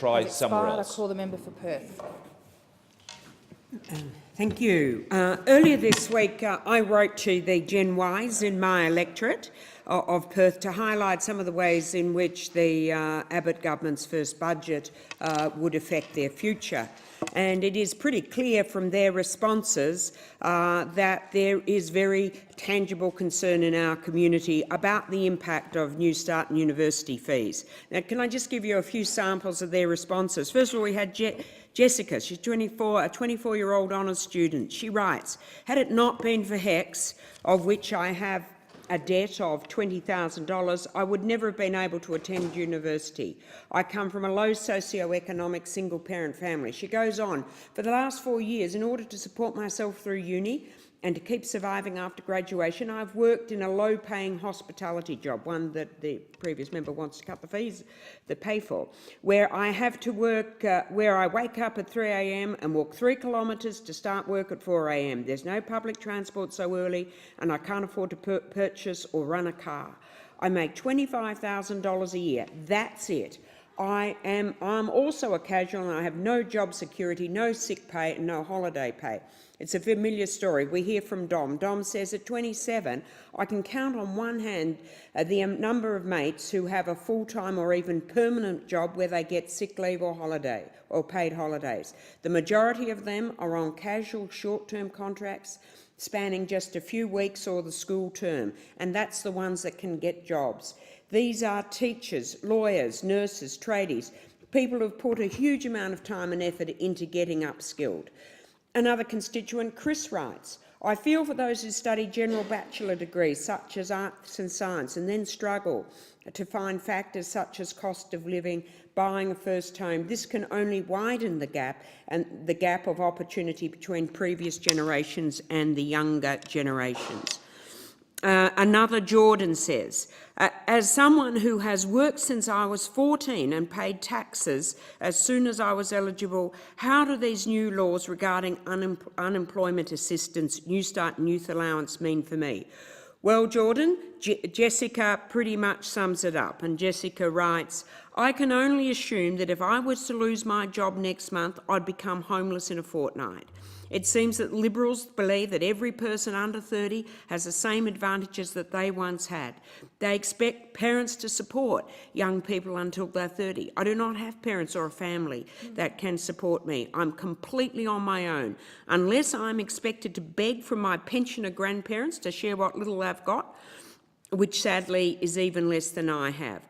try somewhere else. I call the member for Perth. Thank you. Earlier this week, I wrote to the Gen Ys in my electorate of Perth to highlight some of the ways in which the Abbott government's first budget would affect their future. And it is pretty clear from their responses that there is very tangible concern in our community about the impact of New Start and university fees. Now, can I just give you a few samples of their responses? First of all, we had Jessica. She's 24, a 24-year-old honours student. She writes, "Had it not been for HECS, of which I have a debt of $20,000, I would never have been able to attend university. I come from a low socio-economic single-parent family." She goes on, "For the last 4 years, in order to support myself through uni and to keep surviving after graduation, I've worked in a low-paying hospitality job," one that the previous member wants to cut the fees that pay for, "where I have to work, where I wake up at 3 a.m. and walk 3 kilometres to start work at 4 a.m. There's no public transport so early, and I can't afford to purchase or run a car. I make $25,000 a year. That's it. I'm also a casual and I have no job security, no sick pay and no holiday pay." It's a familiar story. We hear from Dom. Dom says, "At 27, I can count on one hand the number of mates who have a full-time or even permanent job where they get sick leave or holiday or paid holidays. The majority of them are on casual short-term contracts spanning just a few weeks or the school term, and that's the ones that can get jobs. These are teachers, lawyers, nurses, tradies, people who've put a huge amount of time and effort into getting upskilled." Another constituent, Chris, writes, "I feel for those who study general bachelor degrees such as arts and science and then struggle to find factors such as cost of living, buying a first home. This can only widen the gap and the gap of opportunity between previous generations and the younger generations." Another, Jordan, says, "As someone who has worked since I was 14 and paid taxes as soon as I was eligible, how do these new laws regarding unemployment assistance, New Start and Youth Allowance mean for me?" Well, Jordan, Jessica pretty much sums it up, and Jessica writes, "I can only assume that if I was to lose my job next month, I'd become homeless in a fortnight. It seems that Liberals believe that every person under 30 has the same advantages that they once had. They expect parents to support young people until they're 30. I do not have parents or a family that can support me. I'm completely on my own. Unless I'm expected to beg from my pensioner grandparents to share what little they've got, which sadly is even less than I have."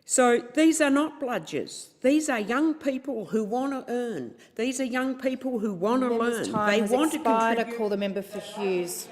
So these are not bludgers. These are young people who want to earn. These are young people who want to learn. They want to contribute. I call the member for Hughes.